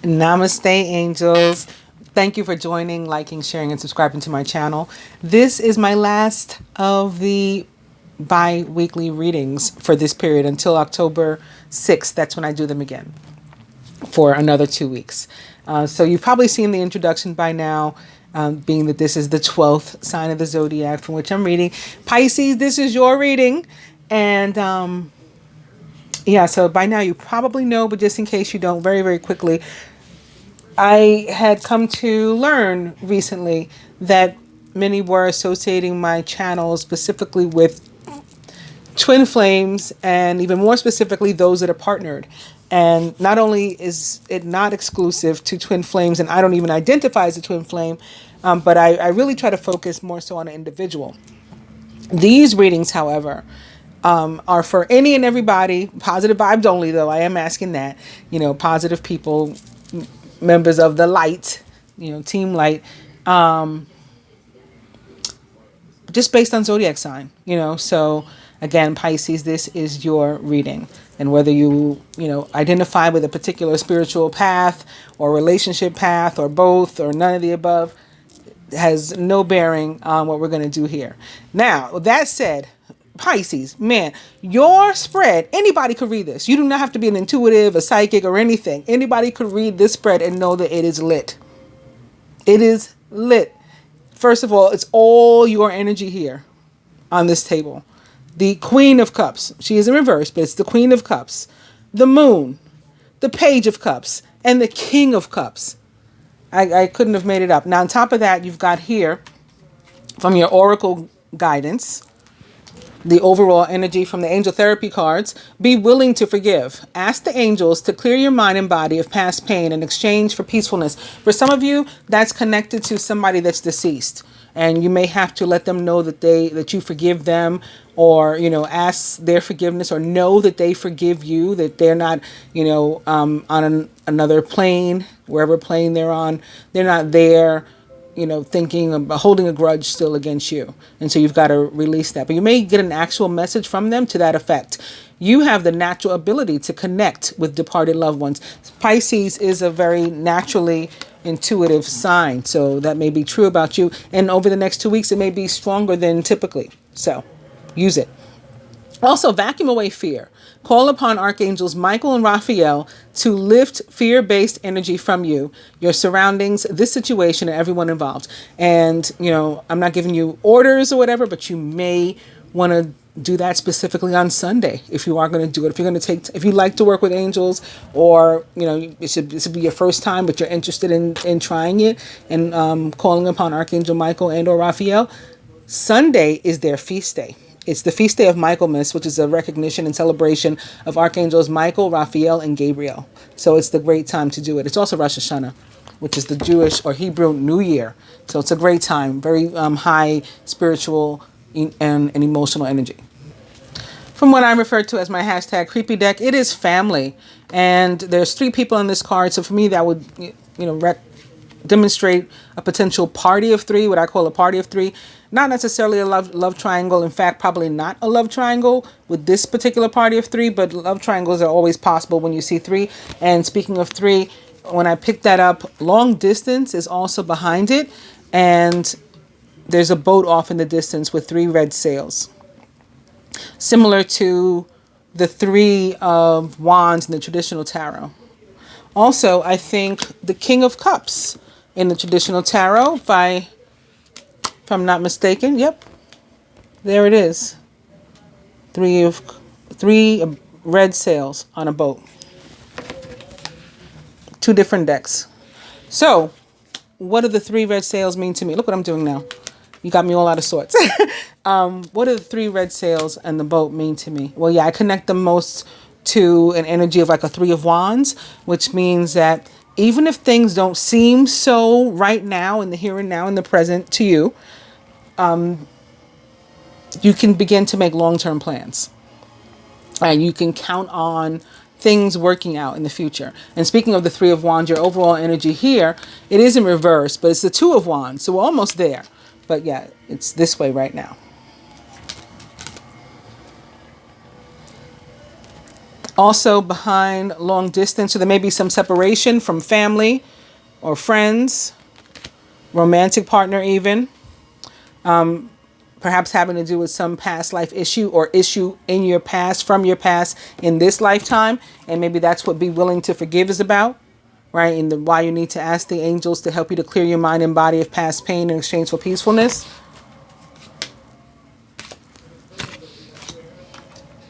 Namaste, angels. Thank you for joining, liking, sharing, and subscribing to my channel. This is my last of the bi-weekly readings for this period until October 6th. That's when I do them again for another 2 weeks. So you've probably seen the introduction by now, being that this is the 12th sign of the zodiac from which I'm reading. Pisces, this is your reading. And yeah, so by now you probably know, but just in case you don't, very, very quickly, I had come to learn recently that many were associating my channel specifically with twin flames, and even more specifically those that are partnered. And not only is it not exclusive to twin flames, and I don't even identify as a twin flame, but I really try to focus more so on an individual. These readings, however, are for any and everybody. Positive vibes only, though. I am asking that, positive people, members of the light, team light, just based on zodiac sign, so again, Pisces, this is your reading. And whether you identify with a particular spiritual path or relationship path or both or none of the above, has no bearing on what we're going to do here. Now, with that said, Pisces, man, your spread, anybody could read this. You do not have to be an intuitive, a psychic, or anything. Anybody could read this spread and know that it is lit. It is lit. First of all, it's all your energy here on this table. The Queen of Cups. She is in reverse, but it's the Queen of Cups. The Moon, the Page of Cups, and the King of Cups. I couldn't have made it up. Now, on top of that, you've got here, from your Oracle guidance, the overall energy from the angel therapy cards. Be willing to forgive. Ask the angels to clear your mind and body of past pain in exchange for peacefulness. For some of you, that's connected to somebody that's deceased, and you may have to let them know that you forgive them, or ask their forgiveness, or know that they forgive you, that they're not on another plane, wherever plane they're on, they're not there thinking about holding a grudge still against you. And so you've got to release that. But you may get an actual message from them to that effect. You have the natural ability to connect with departed loved ones. Pisces is a very naturally intuitive sign. So that may be true about you. And over the next 2 weeks, it may be stronger than typically. So use it. Also, vacuum away fear. Call upon Archangels Michael and Raphael to lift fear-based energy from you, your surroundings, this situation, and everyone involved. And, I'm not giving you orders or whatever, but you may want to do that specifically on Sunday if you are going to do it. If you like to work with angels, or, this should be your first time, but you're interested in trying it and calling upon Archangel Michael and or Raphael, Sunday is their feast day. It's the feast day of Michaelmas, which is a recognition and celebration of Archangels Michael, Raphael, and Gabriel. So it's the great time to do it. It's also Rosh Hashanah, which is the Jewish or Hebrew New Year. So it's a great time, very high spiritual and emotional energy. From what I refer to as my hashtag creepy deck, it is family. And there's 3 people on this card. So for me, that would, demonstrate a potential party of 3, what I call a party of 3. Not necessarily a love triangle. In fact, probably not a love triangle with this particular party of 3, but love triangles are always possible when you see 3. And speaking of 3, when I picked that up, long distance is also behind it. And there's a boat off in the distance with 3 red sails. Similar to the 3 of Wands in the traditional tarot. Also, I think the King of Cups in the traditional tarot, if I'm not mistaken. Yep, there it is. 3 red sails on a boat. 2 different decks. So, what do the 3 red sails mean to me? Look what I'm doing now. You got me all out of sorts. What do the 3 red sails and the boat mean to me? Well, yeah, I connect them most to an energy of like a 3 of Wands, which means that even if things don't seem so right now in the here and now in the present to you, you can begin to make long-term plans, and you can count on things working out in the future. And speaking of the 3 of Wands, your overall energy here, it is in reverse, but it's the 2 of Wands. So we're almost there. But yeah, it's this way right now. Also behind long distance, so there may be some separation from family or friends, romantic partner even. Perhaps having to do with some past life issue or issue in your past, from your past in this lifetime. And maybe that's what Be Willing to Forgive is about, right? And why you need to ask the angels to help you to clear your mind and body of past pain in exchange for peacefulness.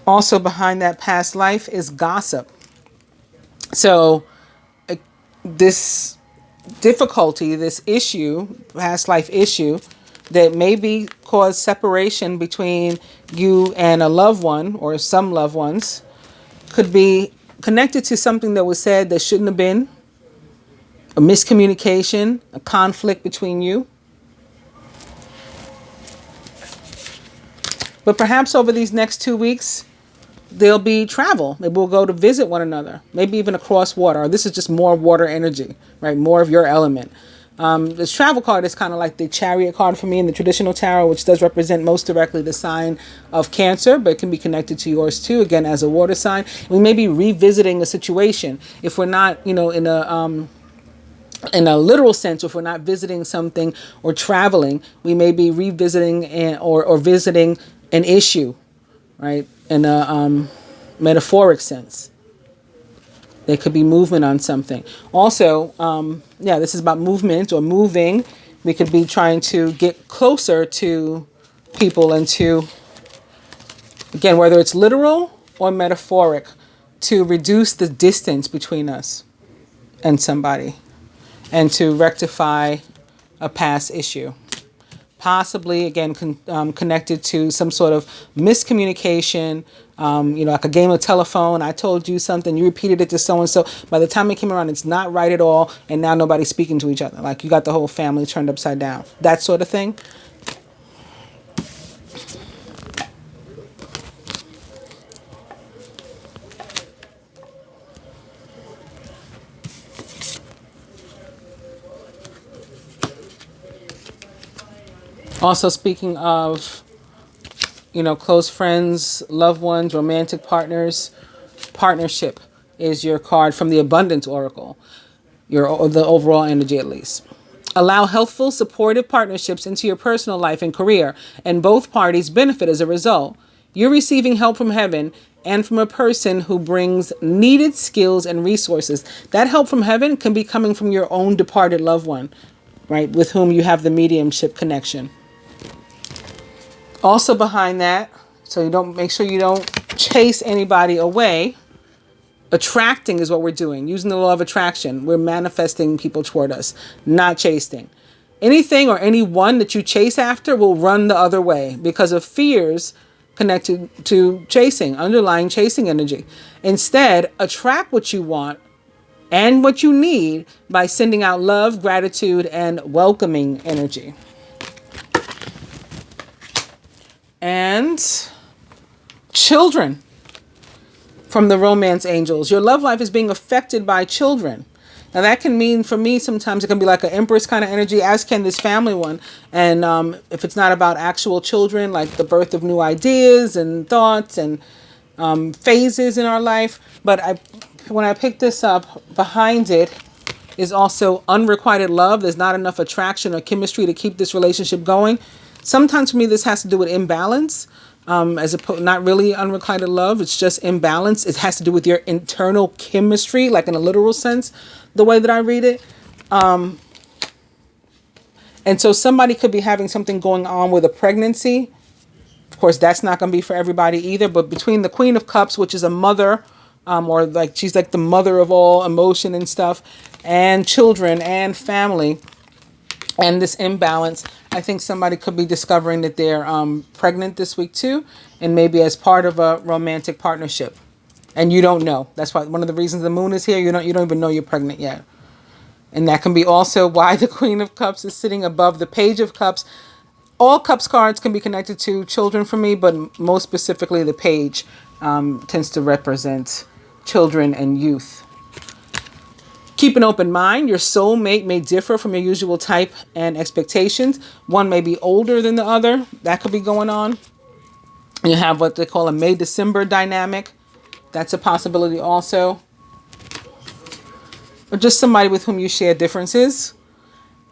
Also behind that past life is gossip. So this difficulty, this issue, past life issue, that maybe cause separation between you and a loved one or some loved ones, could be connected to something that was said that shouldn't have been, a miscommunication, a conflict between you. But perhaps over these next 2 weeks, there'll be travel. Maybe we'll go to visit one another, maybe even across water. Or this is just more water energy, right? More of your element. This travel card is kind of like the Chariot card for me in the traditional tarot, which does represent most directly the sign of Cancer, but it can be connected to yours too, again, as a water sign. We may be revisiting a situation. If we're not, in a literal sense, if we're not visiting something or traveling, we may be revisiting or visiting an issue, right? In a metaphoric sense. There could be movement on something. Also, this is about movement or moving. We could be trying to get closer to people and to, again, whether it's literal or metaphoric, to reduce the distance between us and somebody and to rectify a past issue. Possibly, again, connected to some sort of miscommunication, like a game of telephone. I told you something, you repeated it to so-and-so. By the time it came around, it's not right at all, and now nobody's speaking to each other. Like you got the whole family turned upside down. That sort of thing. Also, speaking of, close friends, loved ones, romantic partners, partnership is your card from the Abundance Oracle, the overall energy at least. Allow healthful, supportive partnerships into your personal life and career, and both parties benefit as a result. You're receiving help from heaven and from a person who brings needed skills and resources. That help from heaven can be coming from your own departed loved one, right, with whom you have the mediumship connection. Also behind that, so make sure you don't chase anybody away. Attracting is what we're doing. Using the law of attraction. We're manifesting people toward us, not chasing. Anything or anyone that you chase after will run the other way because of fears connected to chasing, underlying chasing energy. Instead, attract what you want and what you need by sending out love, gratitude, and welcoming energy. And children from the romance angels. Your love life is being affected by children. Now that can mean, for me, sometimes it can be like an empress kind of energy, as can this family one. And if it's not about actual children, like the birth of new ideas and thoughts and phases in our life. But when I picked this up, behind it is also unrequited love. There's not enough attraction or chemistry to keep this relationship going. Sometimes for me, this has to do with imbalance, not really unrequited love. It's just imbalance. It has to do with your internal chemistry, like in a literal sense, the way that I read it. And so somebody could be having something going on with a pregnancy. Of course, that's not going to be for everybody either. But between the Queen of Cups, which is a mother, or like she's like the mother of all emotion and stuff, and children and family, and this imbalance, I think somebody could be discovering that they're pregnant this week too, and maybe as part of a romantic partnership, and you don't know. That's why one of the reasons the moon is here. You don't even know you're pregnant yet, and that can be also why the Queen of Cups is sitting above the Page of Cups. All Cups cards can be connected to children for me, but most specifically the Page tends to represent children and youth. Keep an open mind. Your soulmate may differ from your usual type and expectations. One may be older than the other. That could be going on. You have what they call a May-December dynamic That's a possibility also. Or just somebody with whom you share differences.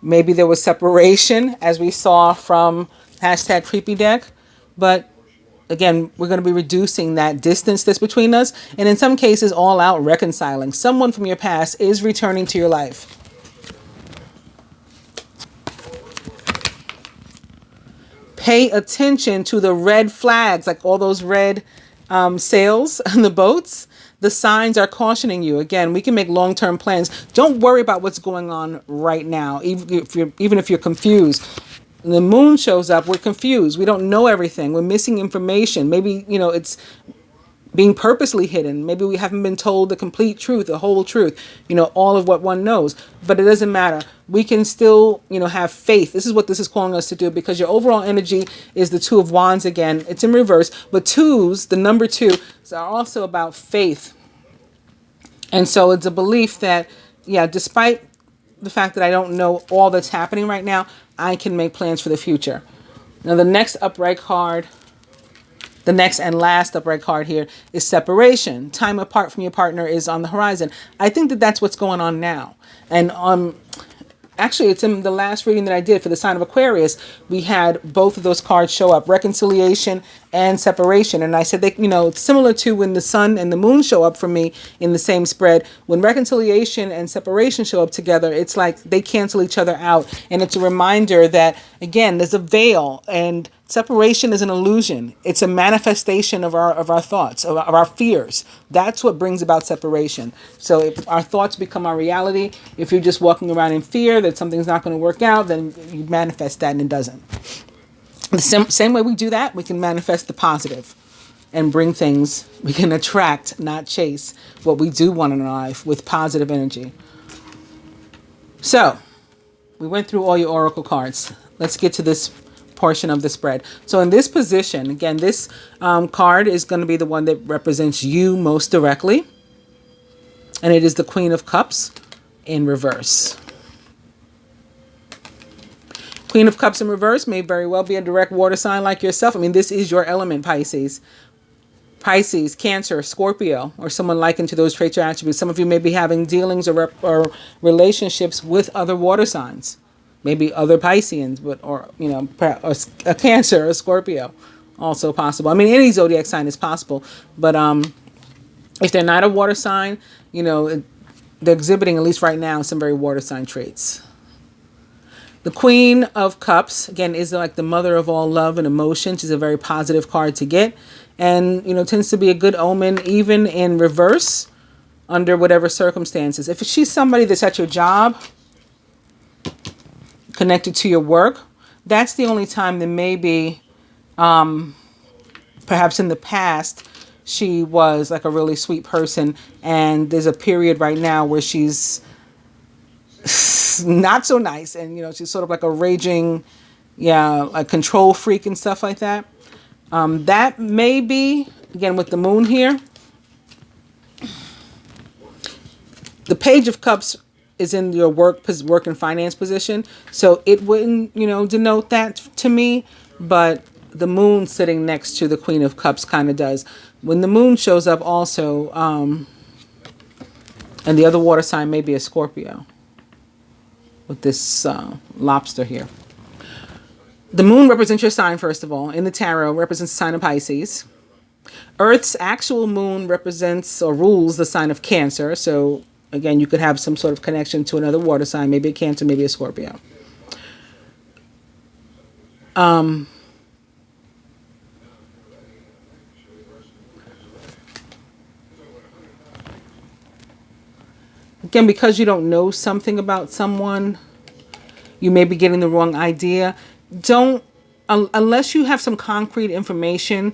Maybe there was separation, as we saw from hashtag creepy deck. But again, we're going to be reducing that distance that's between us. And in some cases, all out reconciling. Someone from your past is returning to your life. Pay attention to the red flags, like all those red sails on the boats. The signs are cautioning you. Again, we can make long-term plans. Don't worry about what's going on right now, even if you're confused. When the moon shows up, we're confused. We don't know everything. We're missing information. Maybe, it's being purposely hidden. Maybe we haven't been told the complete truth, the whole truth, all of what one knows. But it doesn't matter. We can still, have faith. This is what this is calling us to do, because your overall energy is the Two of Wands again. It's in reverse. But twos, the number two, are also about faith. And so it's a belief that, despite the fact that I don't know all that's happening right now, I can make plans for the future. Now, the next upright card, the next and last upright card here is separation. Time apart from your partner is on the horizon. I think that that's what's going on now. And actually, it's in the last reading that I did for the sign of Aquarius. We had both of those cards show up, reconciliation and separation. And I said, it's similar to when the sun and the moon show up for me in the same spread. When reconciliation and separation show up together, it's like they cancel each other out. And it's a reminder that, again, there's a veil, and separation is an illusion. It's a manifestation of our thoughts, of our fears. That's what brings about separation. So if our thoughts become our reality, if you're just walking around in fear that something's not going to work out, then you manifest that and it doesn't. The same way we do that, we can manifest the positive and bring things. We can attract, not chase, what we do want in our life with positive energy. So we went through all your oracle cards. Let's get to this portion of the spread. So in this position, again, this card is going to be the one that represents you most directly. And it is the Queen of Cups in reverse. Queen of Cups in reverse may very well be a direct water sign like yourself. I mean, this is your element, Pisces. Pisces, Cancer, Scorpio, or someone likened to those traits or attributes. Some of you may be having dealings or relationships with other water signs. Maybe other Pisceans, or a Cancer or a Scorpio, also possible. I mean, any zodiac sign is possible, but if they're not a water sign, they're exhibiting, at least right now, some very water sign traits. The Queen of Cups, again, is like the mother of all love and emotion. She's a very positive card to get, and tends to be a good omen, even in reverse, under whatever circumstances. If she's somebody that's at your job, connected to your work, that's the only time that maybe perhaps in the past she was like a really sweet person, and there's a period right now where she's not so nice, and she's sort of like a raging a control freak and stuff like that. That may be, again, with the moon here. The Page of Cups is in your work and finance position, so it wouldn't denote that to me, but the moon sitting next to the Queen of Cups kind of does. When the moon shows up also, and the other water sign may be a Scorpio with this lobster here. The moon represents your sign, first of all. In the tarot, represents the sign of Pisces. Earth's actual moon represents or rules the sign of Cancer, so again, you could have some sort of connection to another water sign, maybe a Cancer, maybe a Scorpio. Again, because you don't know something about someone, you may be getting the wrong idea. Unless you have some concrete information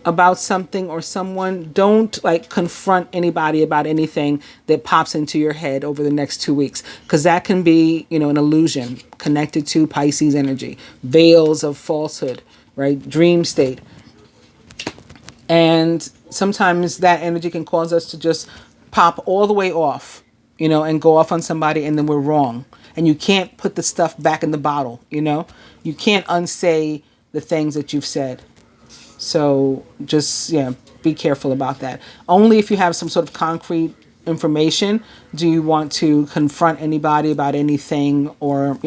about something or someone, don't confront anybody about anything that pops into your head over the next 2 weeks, because that can be an illusion connected to Pisces energy, veils of falsehood, right? Dream state. And sometimes that energy can cause us to just pop all the way off, and go off on somebody, and then we're wrong. And you can't put the stuff back in the bottle, You can't unsay the things that you've said. So just, be be careful about that. Only if you have some sort of concrete information do you want to confront anybody about anything or,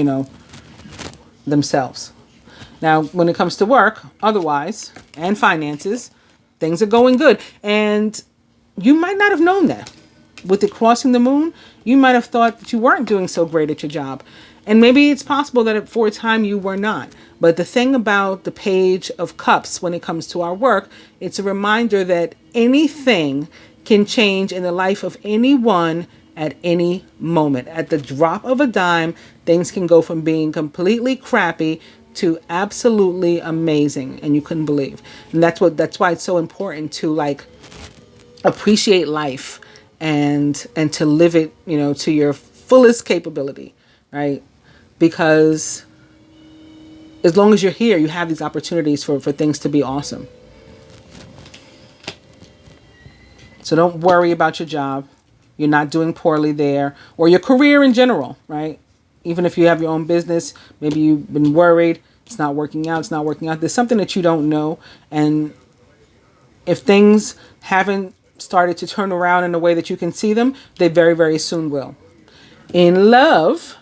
themselves. Now, when it comes to work, otherwise, and finances, things are going good. And you might not have known that. With it crossing the moon, you might have thought that you weren't doing so great at your job. And maybe it's possible that for a time you were not. But the thing about the Page of Cups when it comes to our work, it's a reminder that anything can change in the life of anyone at any moment. At the drop of a dime, things can go from being completely crappy to absolutely amazing, and you couldn't believe. And that's why it's so important to appreciate life and to live it, to your fullest capability, right? Because as long as you're here, you have these opportunities for things to be awesome. So don't worry about your job. You're not doing poorly there, or your career in general, right? Even if you have your own business, maybe you've been worried, it's not working out. There's something that you don't know. And if things haven't started to turn around in a way that you can see them, they very, very soon will. In love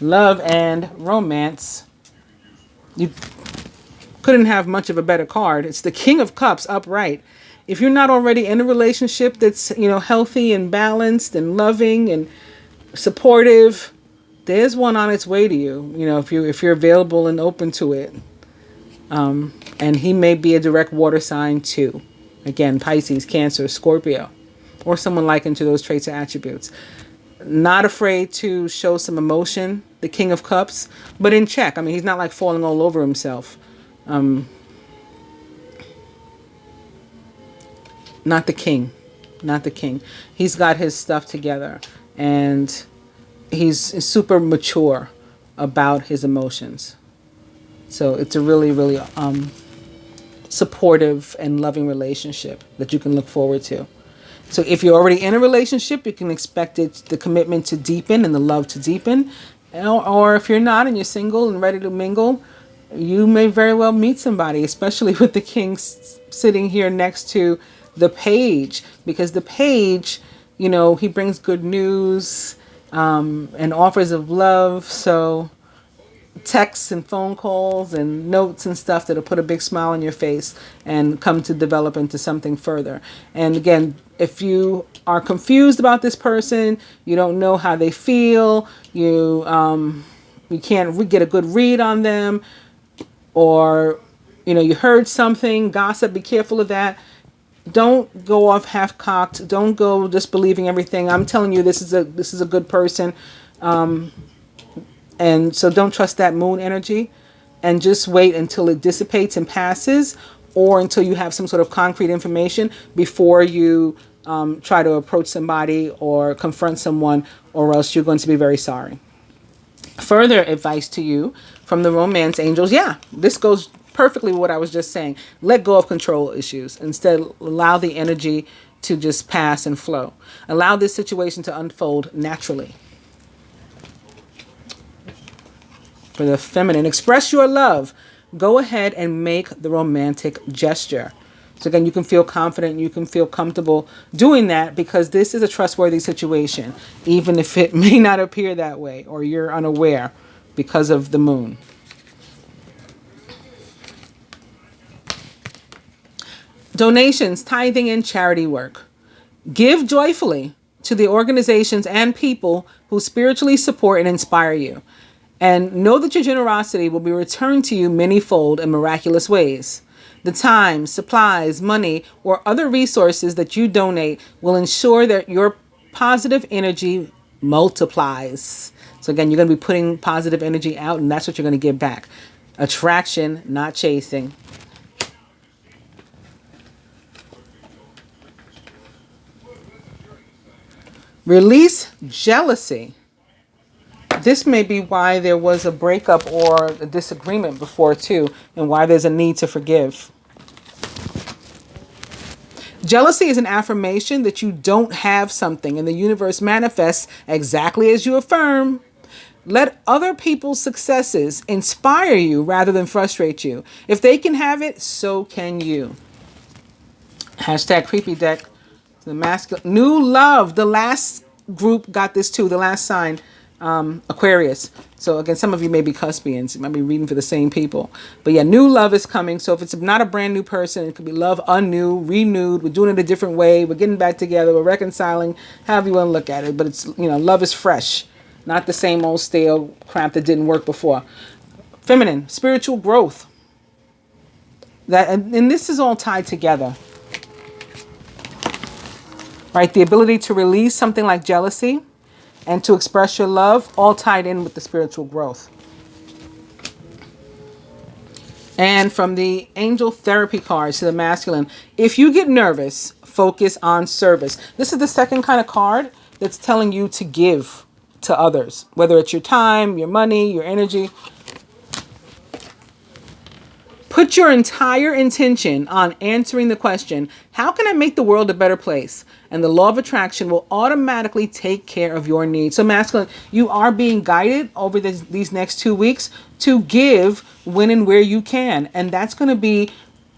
and romance, you couldn't have much of a better card. It's the King of Cups upright. If you're not already in a relationship that's, healthy and balanced and loving and supportive, there's one on its way to you, if you're available and open to it. And he may be a direct water sign too. Again, Pisces, Cancer, Scorpio, or someone likened to those traits or attributes. Not afraid to show some emotion, the King of Cups, but in check. I mean, he's not falling all over himself. Not the king. He's got his stuff together, and he's super mature about his emotions. So it's a really, really supportive and loving relationship that you can look forward to. So if you're already in a relationship, you can expect the commitment to deepen and the love to deepen. Or if you're not and you're single and ready to mingle, you may very well meet somebody, especially with the king sitting here next to the page. Because the page, he brings good news and offers of love. So texts and phone calls and notes and stuff that'll put a big smile on your face and come to develop into something further. And again, if you are confused about this person, you don't know how they feel, you can't get a good read on them, or you heard something, gossip, be careful of that. Don't go off half-cocked. Don't go just believing everything. I'm telling you, this is a good person. And so don't trust that moon energy, and just wait until it dissipates and passes, or until you have some sort of concrete information before you try to approach somebody or confront someone, or else you're going to be very sorry. Further advice to you from the romance angels. Yeah, this goes perfectly with what I was just saying. Let go of control issues. Instead, allow the energy to just pass and flow. Allow this situation to unfold naturally. For the feminine, express your love. Go ahead and make the romantic gesture. So again, you can feel confident, you can feel comfortable doing that, because this is a trustworthy situation, even if it may not appear that way or you're unaware because of the moon. Donations, tithing, and charity work. Give joyfully to the organizations and people who spiritually support and inspire you. And know that your generosity will be returned to you manyfold in miraculous ways. The time, supplies, money, or other resources that you donate will ensure that your positive energy multiplies. So again, you're going to be putting positive energy out, and that's what you're going to give back. Attraction, not chasing. Release jealousy. This may be why there was a breakup or a disagreement before too, and why there's a need to forgive. Jealousy is an affirmation that you don't have something, and the universe manifests exactly as you affirm. Let other people's successes inspire you rather than frustrate you. If they can have it, so can you. Hashtag creepy deck. The masculine new love. The last group got this too. The last sign, Aquarius. So again, some of you may be cuspians. You might be reading for the same people. But yeah, new love is coming. So if it's not a brand new person, it could be love anew, renewed. We're doing it a different way. We're getting back together. We're reconciling. However you want to look at it. But it's, love is fresh, not the same old stale crap that didn't work before. Feminine, spiritual growth. And this is all tied together. Right, the ability to release something like jealousy and to express your love, all tied in with the spiritual growth. And from the angel therapy cards to the masculine, if you get nervous, focus on service. This is the second kind of card that's telling you to give to others, whether it's your time, your money, your energy. Put your entire intention on answering the question, how can I make the world a better place? And the law of attraction will automatically take care of your needs. So masculine, you are being guided over these next 2 weeks to give when and where you can. And that's going to be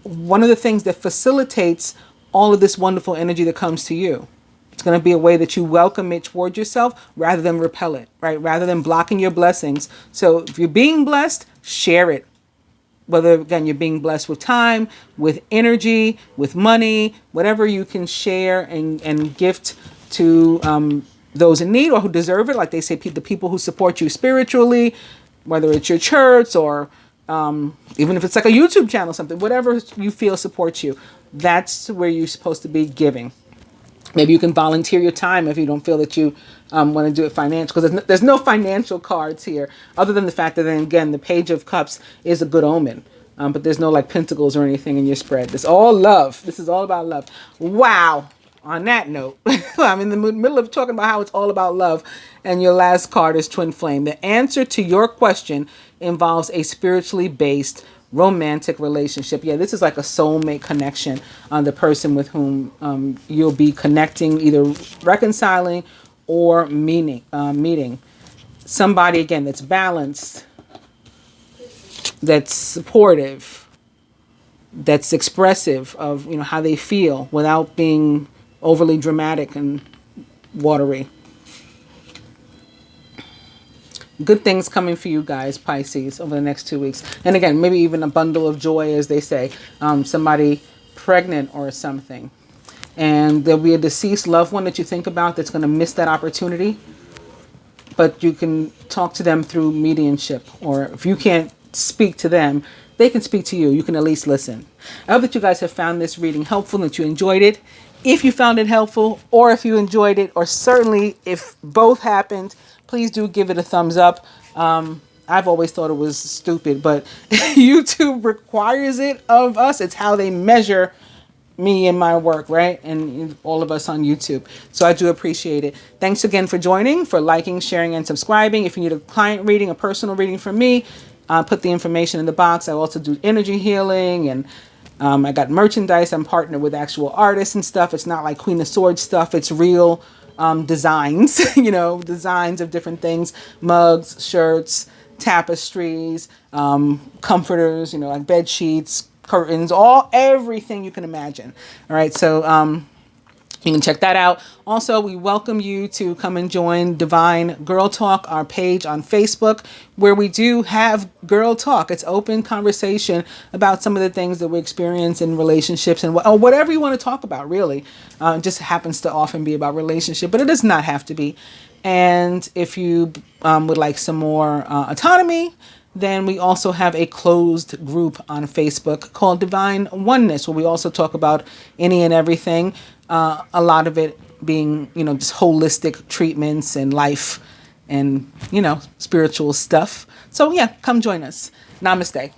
one of the things that facilitates all of this wonderful energy that comes to you. It's going to be a way that you welcome it toward yourself rather than repel it, right? Rather than blocking your blessings. So if you're being blessed, share it. Whether, again, you're being blessed with time, with energy, with money, whatever you can share and gift to those in need or who deserve it. Like they say, the people who support you spiritually, whether it's your church or even if it's like a YouTube channel, something, whatever you feel supports you, that's where you're supposed to be giving. Maybe you can volunteer your time if you don't feel that you want to do it financial, because there's no financial cards here other than the fact that, then again, the Page of Cups is a good omen. But there's no like pentacles or anything in your spread. It's all love. This is all about love. Wow. On that note, I'm in the middle of talking about how it's all about love. And your last card is Twin Flame. The answer to your question involves a spiritually based romantic relationship. Yeah, this is like a soulmate connection on the person with whom you'll be connecting, either reconciling or meeting. Somebody, again, that's balanced, that's supportive, that's expressive of how they feel without being overly dramatic and watery. Good things coming for you guys, Pisces, over the next 2 weeks. And again, maybe even a bundle of joy, as they say. Somebody pregnant or something. And there'll be a deceased loved one that you think about that's going to miss that opportunity. But you can talk to them through mediumship. Or if you can't speak to them, they can speak to you. You can at least listen. I hope that you guys have found this reading helpful and that you enjoyed it. If you found it helpful, or if you enjoyed it, or certainly if both happened, please do give it a thumbs up. I've always thought it was stupid, but YouTube requires it of us. It's how they measure me and my work, right? And all of us on YouTube. So I do appreciate it. Thanks again for joining, for liking, sharing, and subscribing. If you need a client reading, a personal reading from me, put the information in the box. I also do energy healing, and I got merchandise. I'm partnered with actual artists and stuff. It's not like Queen of Swords stuff. It's real designs, designs of different things, mugs, shirts, tapestries, comforters, like bed sheets, curtains, everything you can imagine. All right. So, you can check that out. Also, we welcome you to come and join Divine Girl Talk, our page on Facebook, where we do have girl talk. It's open conversation about some of the things that we experience in relationships and whatever you want to talk about, really. It just happens to often be about relationship, but it does not have to be. And if you would like some more autonomy, then we also have a closed group on Facebook called Divine Oneness, where we also talk about any and everything. A lot of it being, just holistic treatments and life and, spiritual stuff. So yeah, come join us. Namaste.